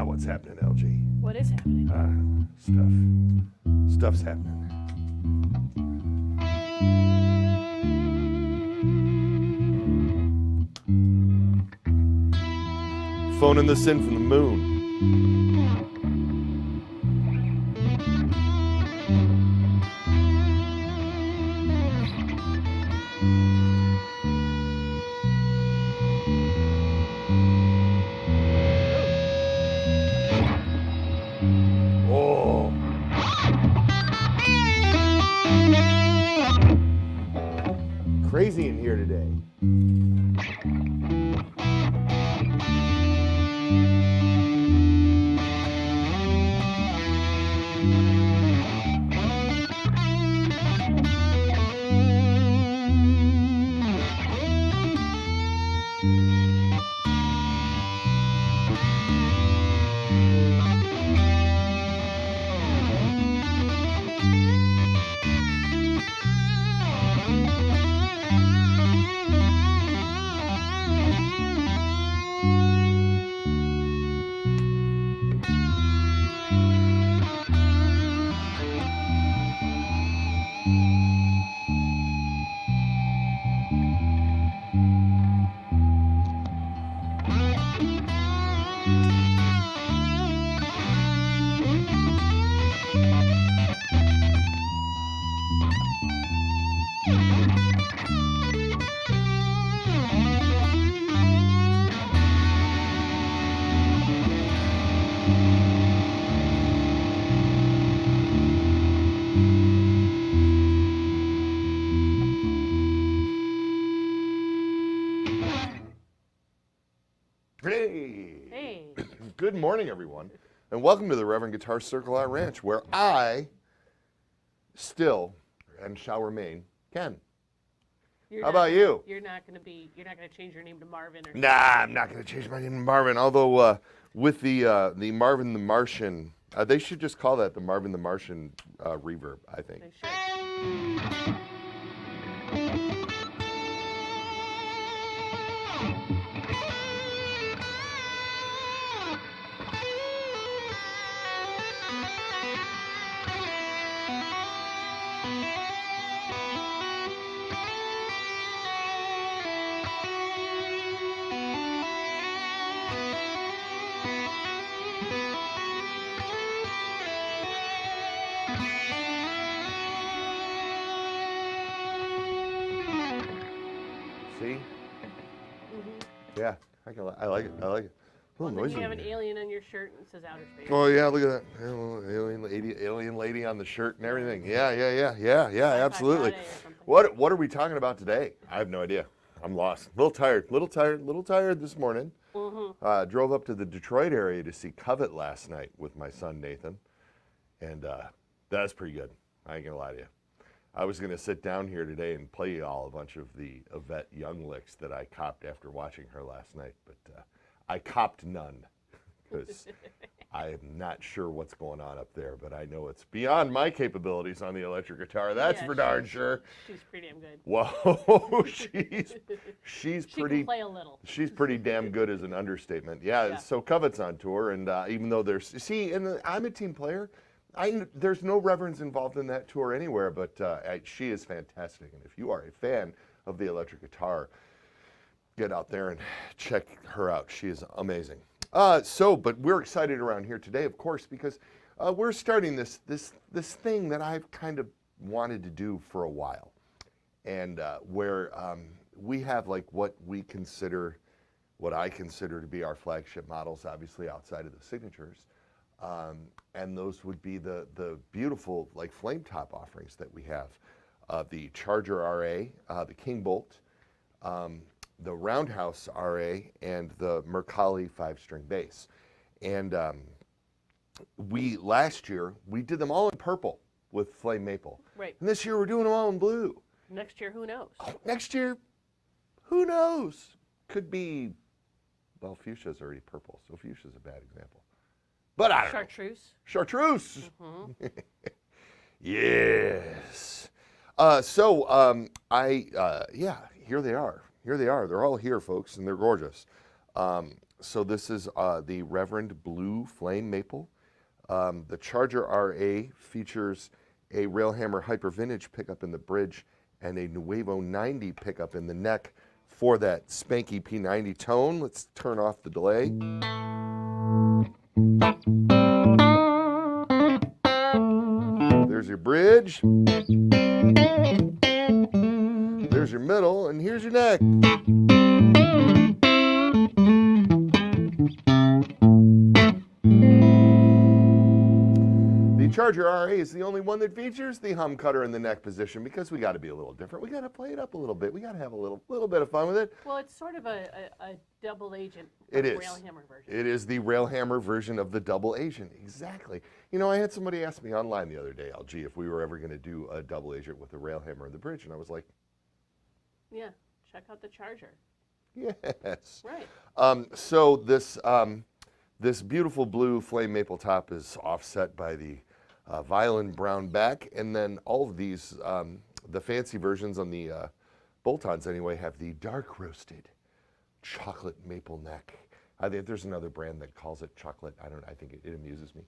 What's happening, LG? What is happening? Stuff's happening. Phoning this in from the moon. Crazy in here today. Hey. Good morning, everyone, and welcome to the Reverend Guitar Circle at Ranch, where I still, and shall remain, Ken. How about you? You're not gonna change your name to Marvin, or Nah, I'm not gonna change my name to Marvin. Although with the Marvin the Martian, they should just call that the Marvin the Martian reverb. I think. They should. See? Mm-hmm. Yeah, I like it. I like it. Well, then you have an alien on your shirt and it says outer space. Oh yeah, look at that alien lady on the shirt and everything. Yeah, absolutely. What are we talking about today? I have no idea. I'm lost. Little tired this morning. Mm-hmm. Drove up to the Detroit area to see Covet last night with my son Nathan, and that's pretty good. I ain't gonna lie to you. I was gonna sit down here today and play y'all a bunch of the Yvette Young licks that I copped after watching her last night, but I copped none because I'm not sure what's going on up there, but I know it's beyond my capabilities on the electric guitar. That's for darn sure. She's pretty damn good. Whoa, she's She pretty. can play a little. She's pretty damn good as an understatement. Yeah. So Covet's on tour, and even though I'm a team player. There's no reverends involved in that tour anywhere, but she is fantastic. And if you are a fan of the electric guitar, get out there and check her out. She is amazing. But we're excited around here today, of course, because we're starting this thing that I've kind of wanted to do for a while, and where we have like what I consider to be our flagship models, obviously outside of the signatures. And those would be the beautiful like flame top offerings that we have. The Charger RA, the King Bolt, the Roundhouse RA, and the Mercalli 5-string bass. And last year, we did them all in purple with flame maple. Right. And this year, we're doing them all in blue. Next year, who knows? Oh, next year, who knows? Could be, well, fuchsia's already purple, so fuchsia's a bad example. But I don't know. Chartreuse. Mm-hmm. Yes. Here they are. Here they are. They're all here, folks, and they're gorgeous. So this is the Reverend Blue Flame Maple. The Charger RA features a Railhammer Hyper Vintage pickup in the bridge and a Nuevo 90 pickup in the neck for that spanky P90 tone. Let's turn off the delay. There's your bridge. There's your middle, and here's your neck. The Charger RA is the only one that features the hum cutter in the neck position because we got to be a little different. We got to play it up a little bit. We got to have a little bit of fun with it. Well, it's sort of a double agent. It is. Railhammer version. It is the Railhammer version of the double agent. Exactly. You know, I had somebody ask me online the other day, LG, if we were ever going to do a double agent with a Railhammer in the bridge, and I was like, yeah, check out the Charger. yes. Right. So this beautiful blue flame maple top is offset by the violin brown back, and then all of these, the fancy versions on the bolt-ons anyway, have the dark roasted chocolate maple neck. I think there's another brand that calls it chocolate. I think it amuses me.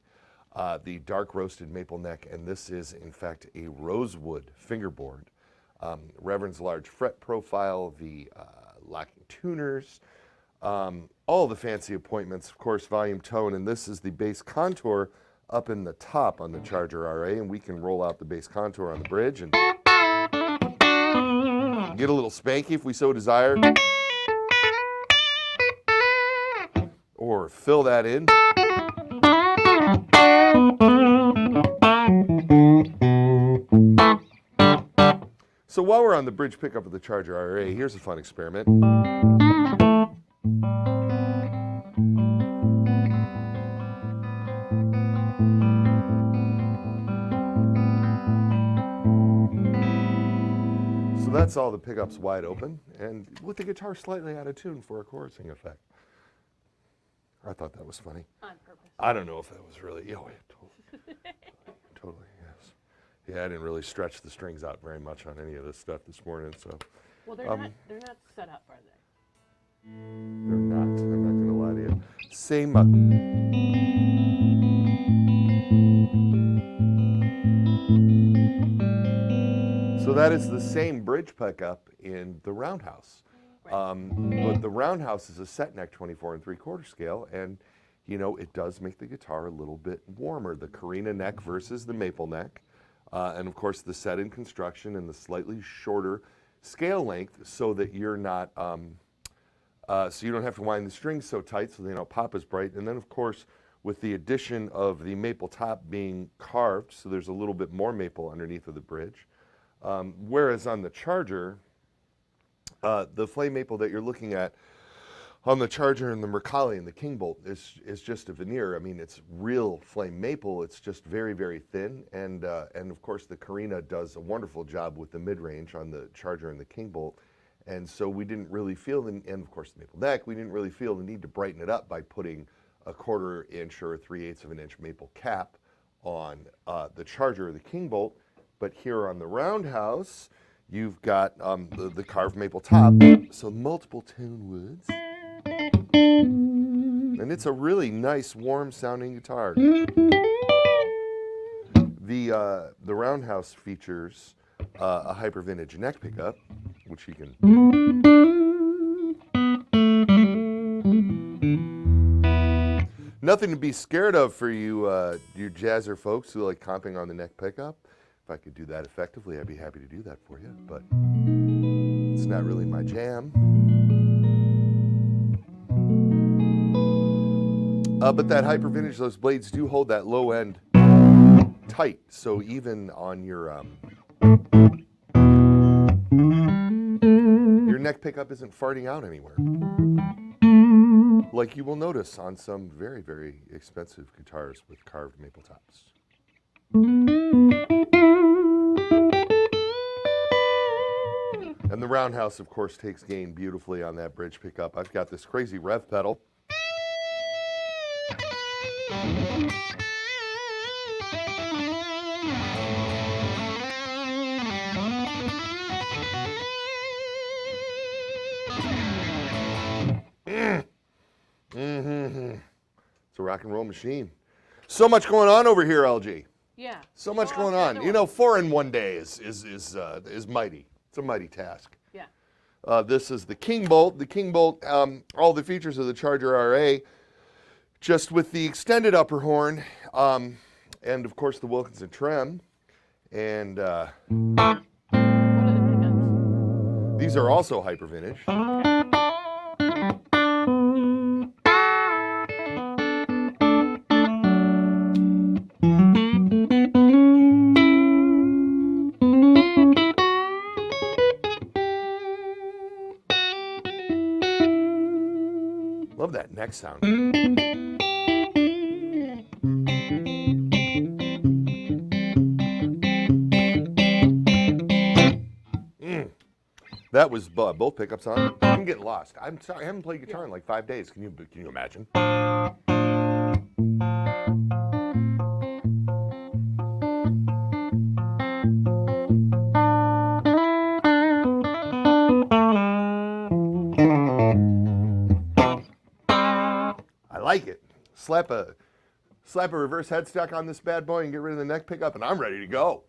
The dark roasted maple neck, and this is in fact a rosewood fingerboard. Reverend's large fret profile, the locking tuners, all the fancy appointments, of course, volume tone, and this is the bass contour up in the top on the Charger RA, and we can roll out the bass contour on the bridge and get a little spanky if we so desire, or fill that in. So while we're on the bridge pickup of the Charger RA, here's a fun experiment. So that's all the pickups wide open, and with the guitar slightly out of tune for a chorusing effect. I thought that was funny. On purpose. I don't know if that was really, totally, yes. Yeah, I didn't really stretch the strings out very much on any of this stuff this morning, so. Well, they're not set up, are they? They're not. I'm not going to lie to you. Same. So that is the same bridge pickup in the Roundhouse. But the Roundhouse is a set neck 24 3/4 scale, and you know it does make the guitar a little bit warmer. The Carina neck versus the maple neck, and of course the set in construction and the slightly shorter scale length, so that you're not, so you don't have to wind the strings so tight, so they don't pop as bright. And then of course with the addition of the maple top being carved, so there's a little bit more maple underneath of the bridge. Whereas on the Charger, the flame maple that you're looking at on the Charger and the Mercalli and the King Bolt is just a veneer. I mean, it's real flame maple. It's just very, very thin. And of course, the Carina does a wonderful job with the mid-range on the Charger and the King Bolt. And so we didn't really feel, and of course the maple neck, we didn't really feel the need to brighten it up by putting a 1/4 inch or a 3/8 of an inch maple cap on the Charger or the King Bolt. But here on the Roundhouse, you've got the carved maple top, so multiple tone woods. And it's a really nice, warm sounding guitar. The Roundhouse features a hyper vintage neck pickup, which you can. Nothing to be scared of for you jazzer folks who like comping on the neck pickup. If I could do that effectively, I'd be happy to do that for you, but it's not really my jam. But that hyper vintage, those blades do hold that low end tight, so even on your neck pickup isn't farting out anywhere, like you will notice on some very, very expensive guitars with carved maple tops. And the Roundhouse, of course, takes gain beautifully on that bridge pickup. I've got this crazy rev pedal. It's a rock and roll machine. So much going on over here, LG. Yeah. So much going on. You know, 4 in 1 day is mighty. It's a mighty task. Yeah. This is the King Bolt. The King Bolt, all the features of the Charger RA, just with the extended upper horn, and of course the Wilkinson trem. And What are the pickups? these are also hyper vintage. Love that neck sound. That was both pickups on. I'm getting lost. I'm sorry, I haven't played guitar in like 5 days. Can you imagine? I like it. Slap a reverse headstock on this bad boy and get rid of the neck pickup, and I'm ready to go.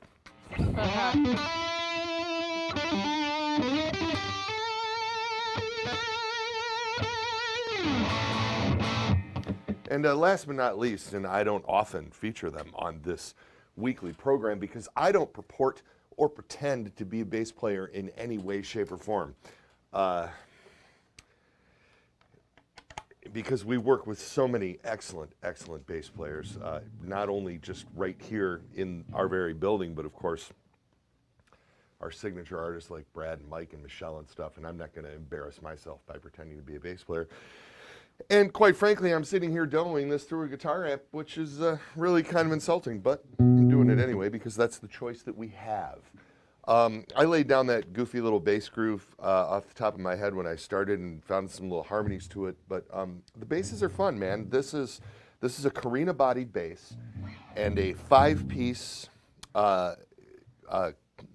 And last but not least, and I don't often feature them on this weekly program because I don't purport or pretend to be a bass player in any way, shape, or form. Because we work with so many excellent, excellent bass players, not only just right here in our very building, but of course, our signature artists like Brad and Mike and Michelle and stuff, and I'm not going to embarrass myself by pretending to be a bass player. And quite frankly, I'm sitting here demoing this through a guitar amp, which is really kind of insulting, but I'm doing it anyway because that's the choice that we have. I laid down that goofy little bass groove off the top of my head when I started and found some little harmonies to it, but the basses are fun, man. This is a Carina-bodied bass and a 5-piece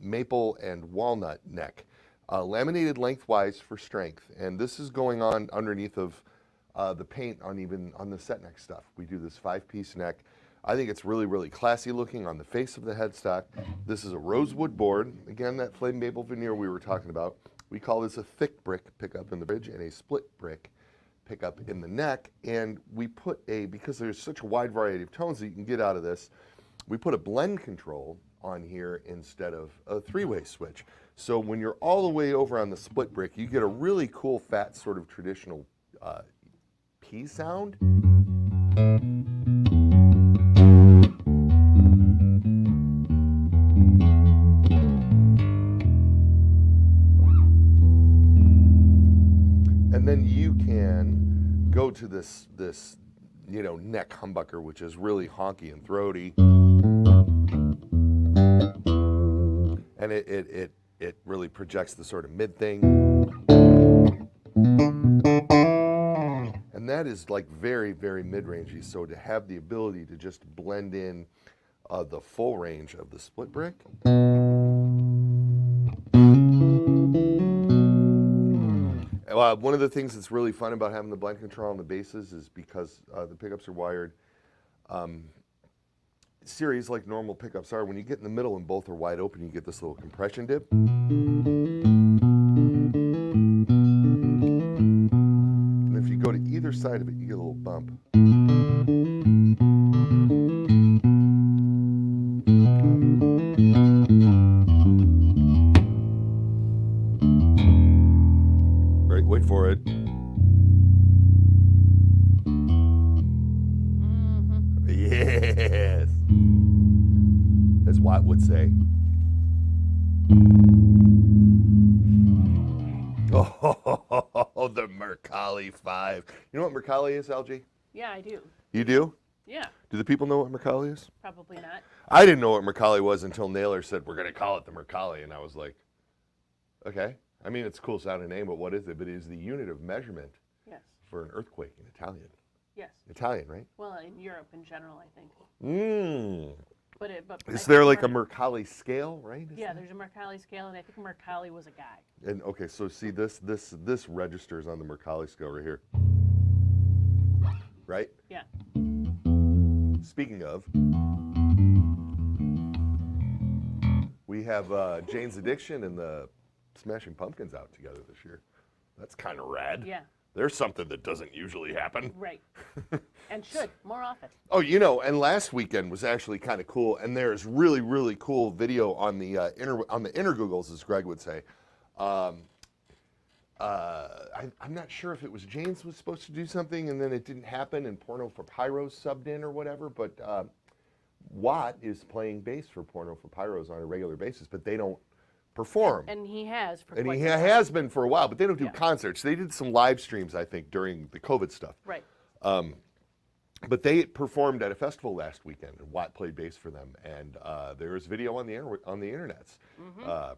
maple and walnut neck, laminated lengthwise for strength, and this is going on underneath of the paint on the set neck stuff. We do this 5-piece neck. I think it's really, really classy looking on the face of the headstock. This is a rosewood board. Again, that flame maple veneer we were talking about. We call this a thick brick pickup in the bridge and a split brick pickup in the neck. And we put because there's such a wide variety of tones that you can get out of this, we put a blend control on here instead of a 3-way switch. So when you're all the way over on the split brick, you get a really cool, fat, sort of traditional P sound. And then you can go to this neck humbucker, which is really honky and throaty, and it really projects the sort of mid thing. And And that is like very, very mid-rangey. So to have the ability to just blend in the full range of the split brick. One of the things that's really fun about having the blend control on the basses is because the pickups are wired series like normal pickups are. When you get in the middle and both are wide open, you get this little compression dip. And if you go to either side of it, you get a little bump. Right, wait for it. Yes. As Watt would say. Oh, the Mercalli 5. You know what Mercalli is, LG? Yeah, I do. You do? Yeah, Do the people know what Mercalli is? probably not. I didn't know what Mercalli was until Naylor said, we're going to call it the Mercalli. And I was like, okay. I mean, it's a cool sounding name, but what is it? But it is the unit of measurement Yes. for an earthquake in Italian. Yes. Italian, right? Well, in Europe in general, I think. But Is there like a Mercalli scale, right? Yeah, there's a Mercalli scale, and I think Mercalli was a guy. And okay, so see this registers on the Mercalli scale right here. Right? Yeah. Speaking of, we have Jane's Addiction and the Smashing Pumpkins out together this year. That's kind of rad. Yeah. There's something that doesn't usually happen. Right. And should more often. Oh, you know, and last weekend was actually kind of cool, and there's really, really cool video on the inner Googles, as Greg would say. I'm not sure if it was Jane's was supposed to do something, and then it didn't happen, and Porno for Pyros subbed in or whatever, but Watt is playing bass for Porno for Pyros on a regular basis, but they don't perform. And he has for And quite he some time. has been for a while, but they don't do Yeah. concerts. They did some live streams, I think, during the COVID stuff. Right. But they performed at a festival last weekend, and Watt played bass for them. And there is video on the internets.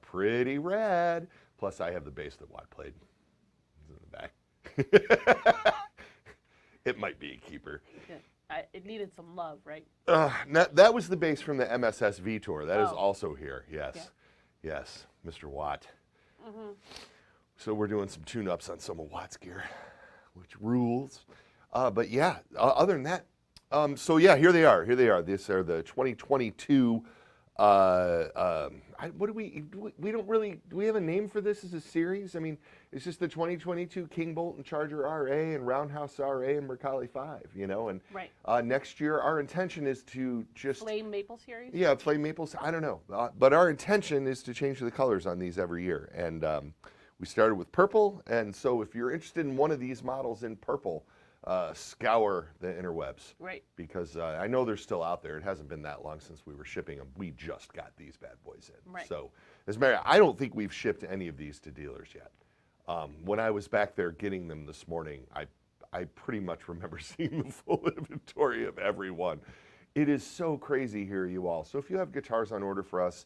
Pretty rad. Plus, I have the bass that Watt played. It's in the back. It might be a keeper. Yeah. It needed some love, right? That was the bass from the MSSV tour. That is Oh. also here. Yes. Yeah. Yes, Mr. Watt. So we're doing some tune-ups on some of Watt's gear, which rules. But yeah, other than that, so yeah, here they are. Here they are. These are the 2022. What do we don't really, do we have a name for this as a series? I mean, it's just the 2022 King Bolt and Charger RA and Roundhouse RA and Mercalli 5, you know, and Right. Next year our intention is to just Flame Maple series? yeah, flame maples. I don't know, but our intention is to change the colors on these every year. And we started with purple, and so if you're interested in one of these models in purple, scour the interwebs. Right. Because I know they're still out there. It hasn't been that long since we were shipping them. We just got these bad boys in. Right. So, as Mary, I don't think we've shipped any of these to dealers yet. When I was back there getting them this morning, I pretty much remember seeing the full inventory of every one. It is so crazy here, you all. So if you have guitars on order for us,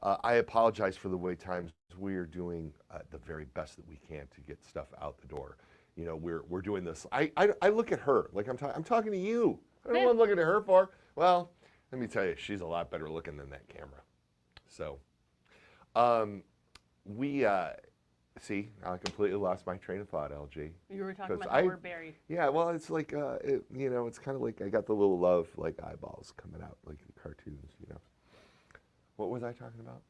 I apologize for the wait times. We are doing the very best that we can to get stuff out the door. You know, we're doing this. I look at her like I'm talking to you. I don't know what I'm looking at her for. Well, let me tell you, she's a lot better looking than that camera. So, see, I completely lost my train of thought, LG. You were talking 'Cause about how we're buried. Yeah, well, it's like, you know, it's kind of like I got the little love, like eyeballs coming out, like in cartoons, you know. What was I talking about?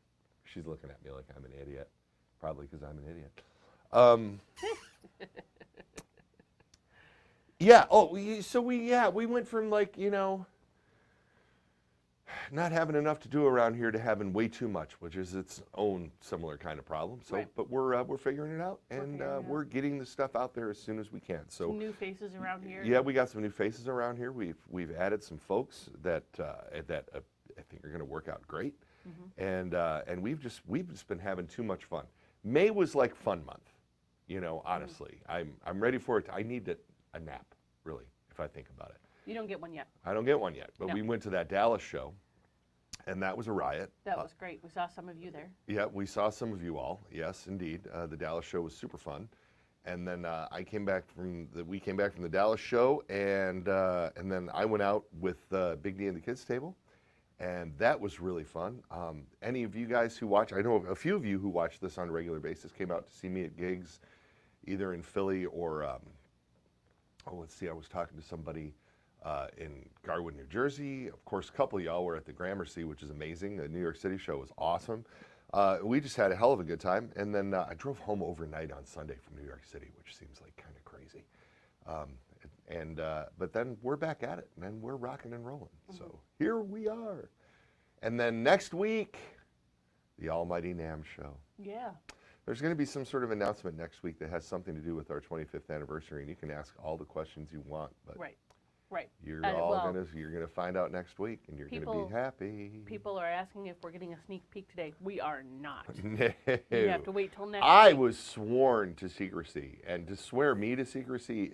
She's looking at me like I'm an idiot. Probably because I'm an idiot. Yeah, we went from like, you know, not having enough to do around here to having way too much, which is its own similar kind of problem. So, Right. but we're figuring it out, and figuring it out. we're getting the stuff out there as soon as we can. So, Some new faces around here. yeah, we got some new faces around here. We've added some folks that I think are going to work out great, and we've just been having too much fun. May was like fun month, you know. Honestly, I'm ready for it. I need a nap, really, if I think about it. You don't get one yet. I don't get one yet, but No. we went to that Dallas show, and that was a riot. That was great. We saw some of you there. Yeah, we saw some of you all. Yes, indeed. The Dallas show was super fun. And then we came back from the Dallas show, and then I went out with Big D and the kids table, and that was really fun. Any of you guys who watch, I know a few of you who watch this on a regular basis came out to see me at gigs, either in Philly or, let's see, I was talking to somebody in Garwood, New Jersey. Of course, a couple of y'all were at the Gramercy, which is amazing. The New York City show was awesome. We just had a hell of a good time, and then I drove home overnight on Sunday from New York City, which seems like kind of crazy. But then we're back at it, and we're rocking and rolling. So here we are. And then next week, the Almighty NAMM show. Yeah. There's going to be some sort of announcement next week that has something to do with our 25th anniversary, and you can ask all the questions you want. But Right. You're gonna find out next week, and you're gonna be happy. People are asking if we're getting a sneak peek today. We are not. No. You have to wait till next I week. was sworn to secrecy, and to swear me to secrecy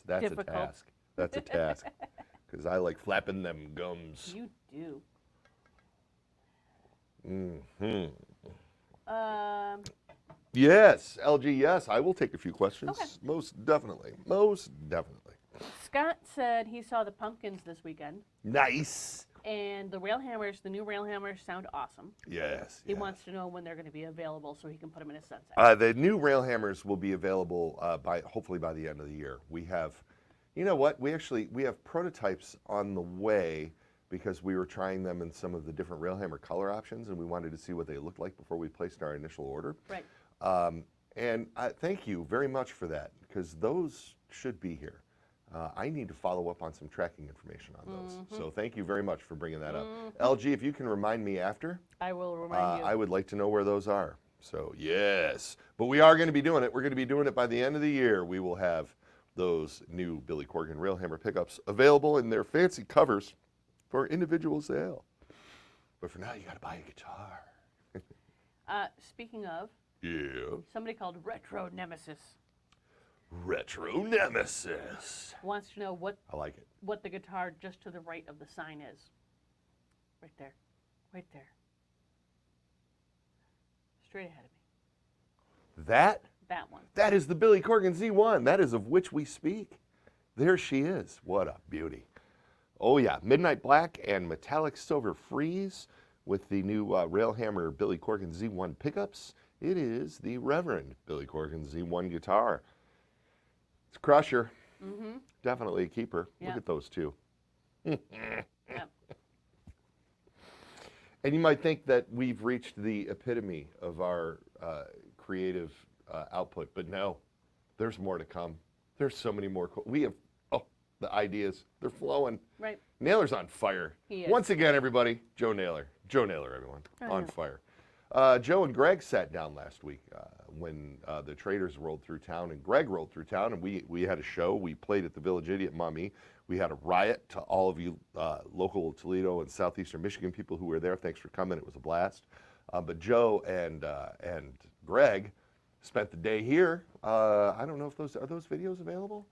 that's difficult. a task. That's a task, because I like flapping them gums. You do. Yes, LG. Yes, I will take a few questions. Okay. Most definitely. Most definitely. Scott said he saw the Pumpkins this weekend, Nice. and the new Railhammers sound awesome. Yes. He wants to know when they're going to be available so he can put them in his sunset. The new Railhammers will be available hopefully by the end of the year. We have, you know what? We have prototypes on the way because we were trying them in some of the different Railhammer color options, and we wanted to see what they looked like before we placed our initial order. Right. And thank you very much for that, because those should be here. I need to follow up on some tracking information on those. So thank you very much for bringing that up. LG, if you can remind me after. I will remind you. I would like to know where those are. So yes, but we are going to be doing it. We're going to be doing it by the end of the year. We will have those new Billy Corgan Railhammer pickups available in their fancy covers for individual sale. But for now, you got to buy a guitar. Speaking of, somebody called Retro Nemesis Retro Nemesis wants to know what I like it. What the guitar just to the right of the sign is. Right there. Right there. Straight ahead of me. That one. That is the Billy Corgan Z1. That is of which we speak. There she is. What a beauty. Oh yeah, midnight black and metallic silver frieze with the new Railhammer Billy Corgan Z1 pickups. It is the Reverend Billy Corgan Z1 guitar. It's a crusher. Definitely a keeper. Yep. Look at those two. Yep. And you might think that we've reached the epitome of our creative output, but no, there's more to come. There's so many more. We have, the ideas, they're flowing. Right. Naylor's on fire. He is. Once again, everybody, Joe Naylor. Joe Naylor, everyone, on fire. Joe and Greg sat down last week when the Traders rolled through town, and Greg rolled through town, and we had a show. We played at the Village Idiot Mummy. We had a riot to all of you local Toledo and southeastern Michigan people who were there. Thanks for coming. It was a blast. But Joe and Greg spent the day here. I don't know if those videos available.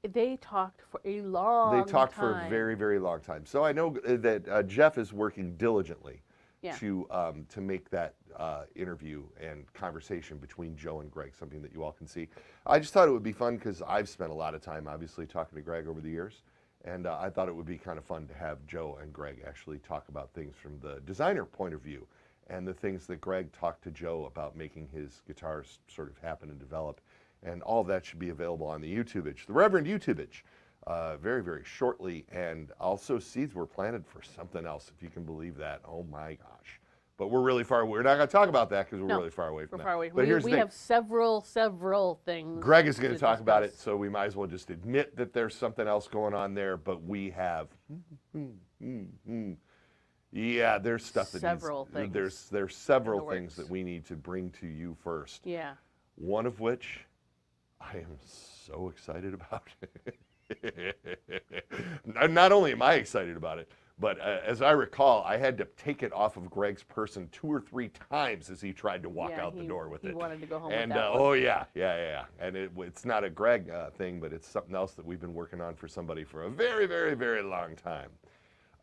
They talked for a long time. They talked for a very, very long time. So I know that Jeff is working diligently to make that interview and conversation between Joe and Greg something that you all can see. I just thought it would be fun because I've spent a lot of time, obviously, talking to Greg over the years. And I thought it would be kind of fun to have Joe and Greg actually talk about things from the designer point of view and the things that Greg talked to Joe about making his guitars sort of happen and develop. And all of that should be available on the YouTubeage, the Reverend YouTubeage, very, very shortly. And also seeds were planted for something else, if you can believe that. Oh my gosh. But we're really far away. We're not going to talk about that because we're really far away from that. We're far away. But here's the we thing. have several things. Greg is going to talk about it, so we might as well just admit that there's something else going on there. But we have, yeah, there's stuff that things. There's several things that we need to bring to you first. Yeah. One of which I am so excited about. Not only am I excited about it, but as I recall, I had to take it off of Greg's person 2 or 3 times as he tried to walk out the door with it. He wanted to go home and with that one. oh yeah. And it's not a Greg thing, but it's something else that we've been working on for somebody for a very, very, very long time.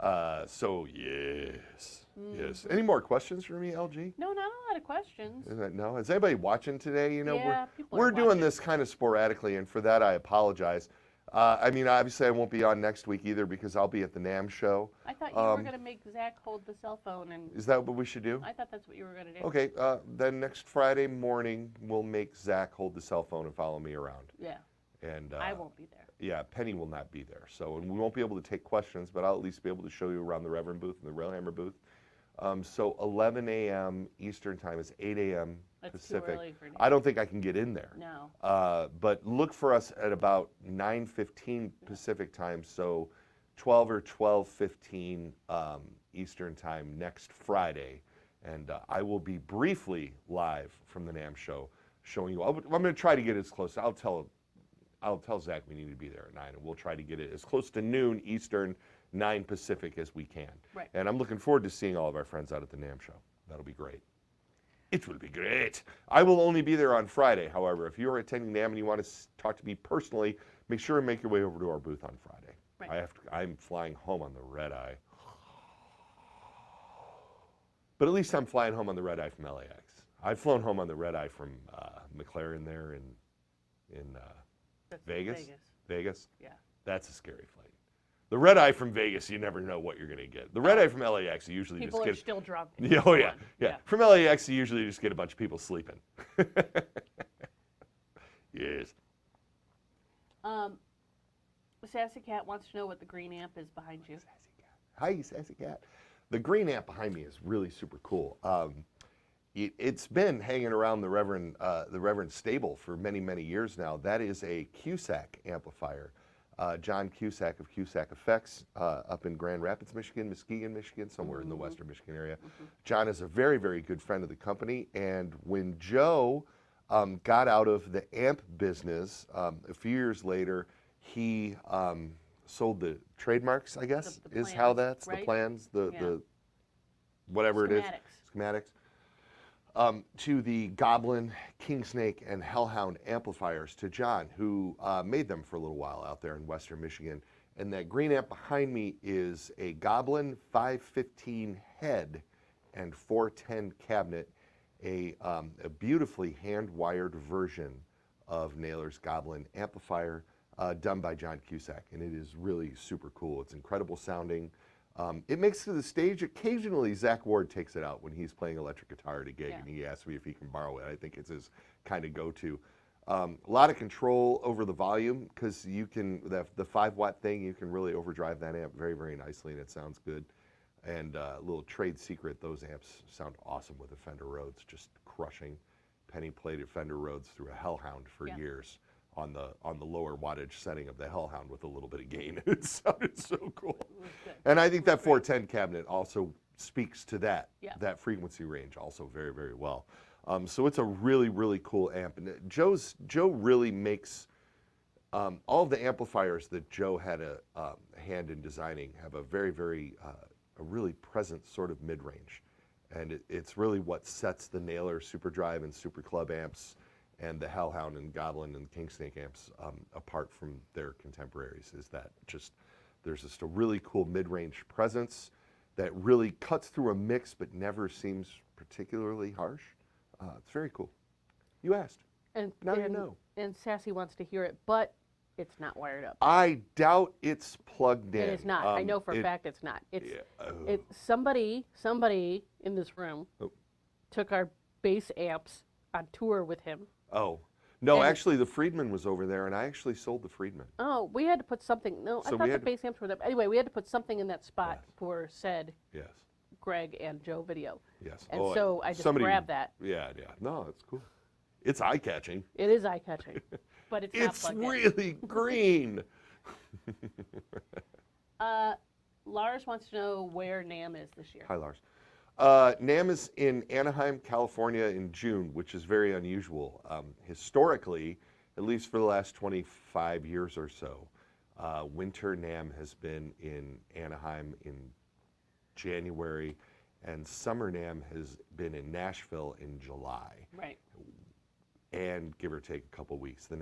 So yes, yes. Any more questions for me, LG? No, not a lot of questions. No. Is anybody watching today? Yeah, people we're are doing watching. this kind of sporadically, and for that I apologize. I mean, obviously I won't be on next week either because I'll be at the NAMM show. I thought you were going to make Zach hold the cell phone, and Is that what we should do? I thought that's what you were going to do. Okay, then next Friday morning we'll make Zach hold the cell phone and follow me around. Yeah, And I won't be there. Yeah, Penny will not be there. So, and we won't be able to take questions, but I'll at least be able to show you around the Reverend booth and the Railhammer booth. So 11 a.m. Eastern time is 8 a.m. That's Pacific. too early for I don't think I can get in there. No. But look for us at about 9:15 Pacific time, so 12 or 12:15 Eastern time next Friday. And I will be briefly live from the NAMM show showing you. I'm going to try to get as close. I'll tell Zach we need to be there at 9, and we'll try to get it as close to noon Eastern, 9 Pacific as we can. Right. And I'm looking forward to seeing all of our friends out at the NAMM show. That'll be great. It will be great. I will only be there on Friday, however. If you're attending NAMM and you want to talk to me personally, make sure and make your way over to our booth on Friday. Right. I'm flying home on the red eye. But at least I'm flying home on the red eye from LAX. I've flown home on the red eye from McLaren there in That's Vegas? Vegas? Yeah. That's a scary flight. The red eye from Vegas, you never know what you're going to get. The red eye from LAX, you usually People just are get. still drunk. Yeah, oh, yeah, Come on. yeah. From LAX, you usually just get a bunch of people sleeping. Yes. Sassy Cat wants to know what the green amp is behind you. Sassy Cat. Hi, Sassy Cat. The green amp behind me is really super cool. It's been hanging around the Reverend stable for many, many years now. That is a Cusack amplifier. John Cusack of Cusack Effects up in Grand Rapids, Michigan, Muskegon, Michigan, somewhere in the western Michigan area. John is a very, very good friend of the company. And when Joe got out of the amp business, a few years later, he sold the trademarks, I guess, The is how plans, that's, right? the plans, Yeah. the whatever it is, schematics. To the Goblin, King Snake, and Hellhound amplifiers to John, who made them for a little while out there in western Michigan. And that green amp behind me is a Goblin 515 head and 410 cabinet, a beautifully hand-wired version of Naylor's Goblin amplifier done by John Cusack. And it is really super cool. It's incredible sounding. It makes it to the stage. Occasionally, Zach Ward takes it out when he's playing electric guitar at a gig, and he asks me if he can borrow it. I think it's his kind of go-to. A lot of control over the volume because you can, the 5-watt thing, you can really overdrive that amp very, very nicely, and it sounds good. And a little trade secret, those amps sound awesome with a Fender Rhodes, just crushing. Penny played at Fender Rhodes through a Hellhound for years on the lower wattage setting of the Hellhound with a little bit of gain. It sounded so cool. And I think that 410 cabinet also speaks to that frequency range also very, very well. So it's a really, really cool amp. And Joe really makes all of the amplifiers that Joe had a hand in designing have a very, very a really present sort of mid-range. And it's really what sets the Naylor Super Drive and Super Club amps and the Hellhound and Goblin and King Snake amps apart from their contemporaries, is that there's just a really cool mid-range presence that really cuts through a mix but never seems particularly harsh. It's very cool. You asked. And now you know. And Sassy wants to hear it, but it's not wired up. I doubt it's plugged in. It is not. I know for a fact it's not. Somebody in this room took our bass amps on tour with him. Oh. No, actually, the Friedman was over there, and I actually sold the Friedman. Oh, we had to put something. No, I thought the bass amps were there. Anyway, we had to put something in that spot for said Greg and Joe video. Yes. And so I just grabbed that. Yeah. No, it's cool. It's eye-catching. It is eye-catching, but it's not plugged in. It's really green. Lars wants to know where NAMM is this year. Hi, Lars. NAMM is in Anaheim, California in June, which is very unusual. Historically, at least for the last 25 years or so, winter NAMM has been in Anaheim in January, and summer NAMM has been in Nashville in July. Right. And give or take a couple weeks. The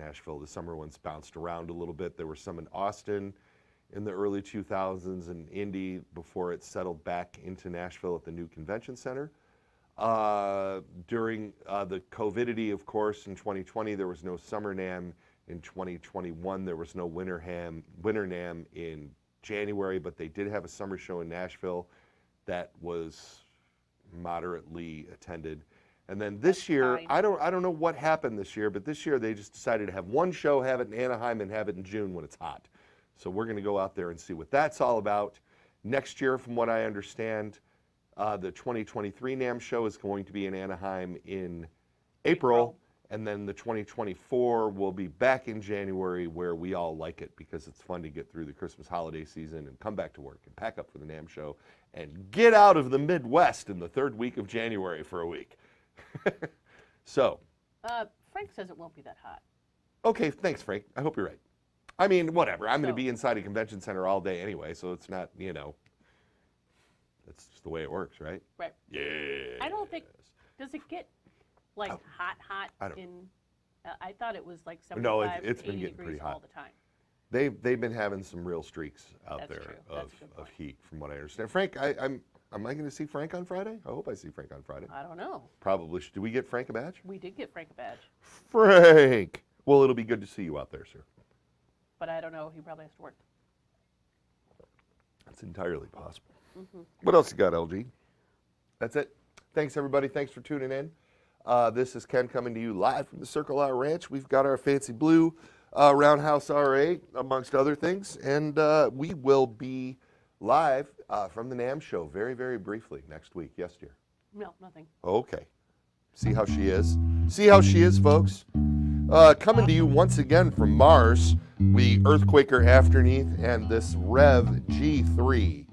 summer ones bounced around a little bit. There were some in Austin in the early 2000s in Indy before it settled back into Nashville at the new convention center. During the COVIDity, of course, in 2020, there was no Summer NAMM. In 2021, there was no Winter NAMM in January, but they did have a summer show in Nashville that was moderately attended. And then this year, I don't know what happened this year, but this year they just decided to have one show, have it in Anaheim, and have it in June when it's hot. So we're going to go out there and see what that's all about. Next year, from what I understand, the 2023 NAMM show is going to be in Anaheim in April, and then the 2024 will be back in January, where we all like it because it's fun to get through the Christmas holiday season and come back to work and pack up for the NAMM show and get out of the Midwest in the third week of January for a week. So. Frank says it won't be that hot. Okay, thanks, Frank. I hope you're right. I mean, whatever. I'm going to be inside a convention center all day anyway, so it's not, that's just the way it works, right? Right. Yeah. I don't think, does it get like hot in, I thought it was like 75 No, it's to been 80 getting degrees pretty hot all the time. They've been having some real streaks out That's there true. That's a good of point. heat, from what I understand. Frank, am I going to see Frank on Friday? I hope I see Frank on Friday. I don't know. Probably. Do we get Frank a badge? We did get Frank a badge, Frank! Well, it'll be good to see you out there, sir. but I don't know. He probably has to work. That's entirely possible. What else you got, LG? That's it. Thanks, everybody. Thanks for tuning in. This is Ken coming to you live from the Circle R Ranch. We've got our fancy blue Roundhouse RA, amongst other things, and we will be live from the NAMM show very, very briefly next week. Yes, dear? No, nothing. Okay. See how she is? See how she is, folks? Coming to you once again from Mars, we Earthquaker Afterneath and this Rev G3.